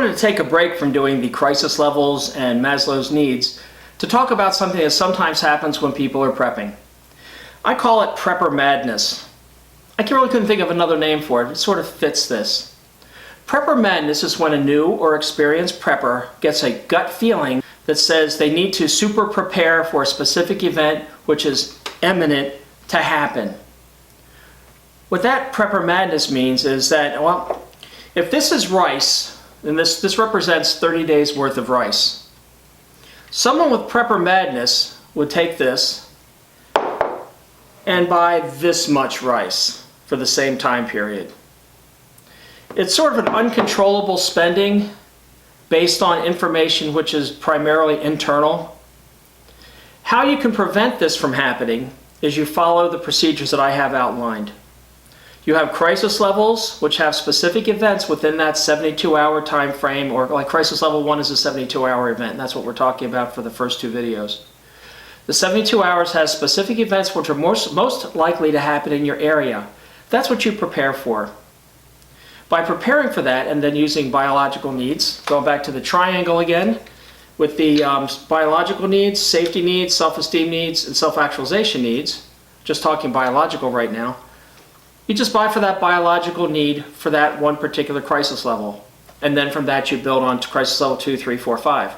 wanted to take a break from doing the crisis levels and Maslow's needs to talk about something that sometimes happens when people are prepping. I call it prepper madness. I really couldn't think of another name for it. It sort of fits this. Prepper madness is when a new or experienced prepper gets a gut feeling that says they need to super prepare for a specific event which is imminent to happen. What that prepper madness means is that, well, if this is rice, and this represents 30 days worth of rice. Someone with prepper madness would take this and buy this much rice for the same time period. It's sort of an uncontrollable spending based on information which is primarily internal. How you can prevent this from happening is you follow the procedures that I have outlined. You have crisis levels, which have specific events within that 72-hour time frame, or like crisis level 1 is a 72-hour event, and that's what we're talking about for the first two videos. The 72 hours has specific events which are most likely to happen in your area. That's what you prepare for. By preparing for that and then using biological needs, going back to the triangle again, with the biological needs, safety needs, self-esteem needs, and self-actualization needs, just talking biological right now, you just buy for that biological need for that one particular crisis level. And then from that you build on to crisis level 2, 3, 4, 5.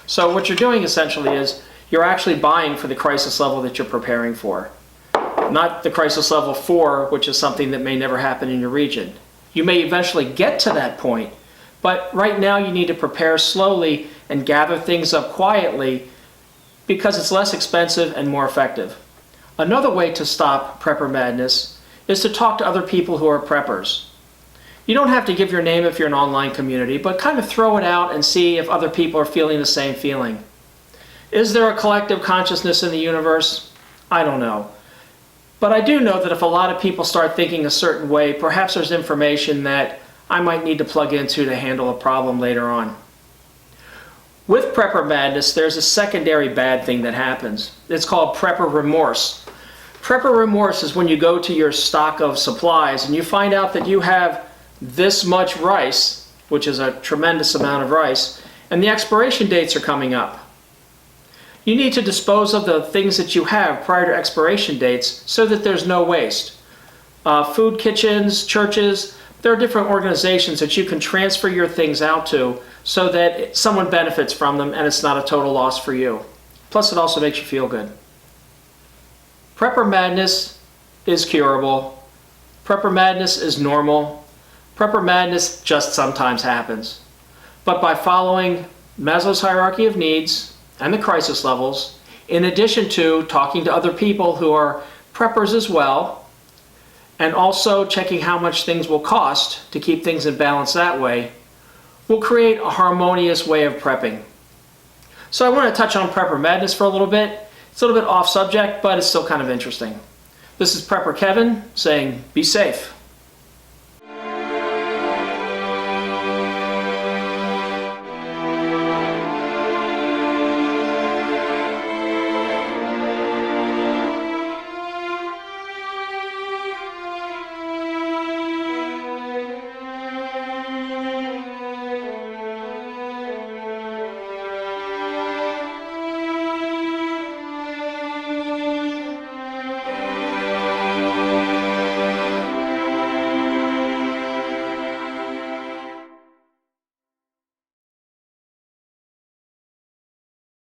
So what you're doing essentially is you're actually buying for the crisis level that you're preparing for. Not the crisis level 4, which is something that may never happen in your region. You may eventually get to that point, but right now you need to prepare slowly and gather things up quietly because it's less expensive and more effective. Another way to stop prepper madness is to talk to other people who are preppers. You don't have to give your name if you're an online community, but kind of throw it out and see if other people are feeling the same feeling. Is there a collective consciousness in the universe? I don't know. But I do know that if a lot of people start thinking a certain way, perhaps there's information that I might need to plug into to handle a problem later on. With prepper madness, there's a secondary bad thing that happens. It's called prepper remorse. Prepper remorse is when you go to your stock of supplies and you find out that you have this much rice, which is a tremendous amount of rice, and the expiration dates are coming up. You need to dispose of the things that you have prior to expiration dates so that there's no waste. Food kitchens, churches, there are different organizations that you can transfer your things out to so that someone benefits from them and it's not a total loss for you. Plus it also makes you feel good. Prepper madness is curable. Prepper madness is normal. Prepper madness just sometimes happens. But by following Maslow's hierarchy of needs and the crisis levels, in addition to talking to other people who are preppers as well, and also checking how much things will cost to keep things in balance that way, will create a harmonious way of prepping. So I want to touch on prepper madness for a little bit. It's a little bit off subject, but it's still kind of interesting. This is Prepper Kevin saying, be safe.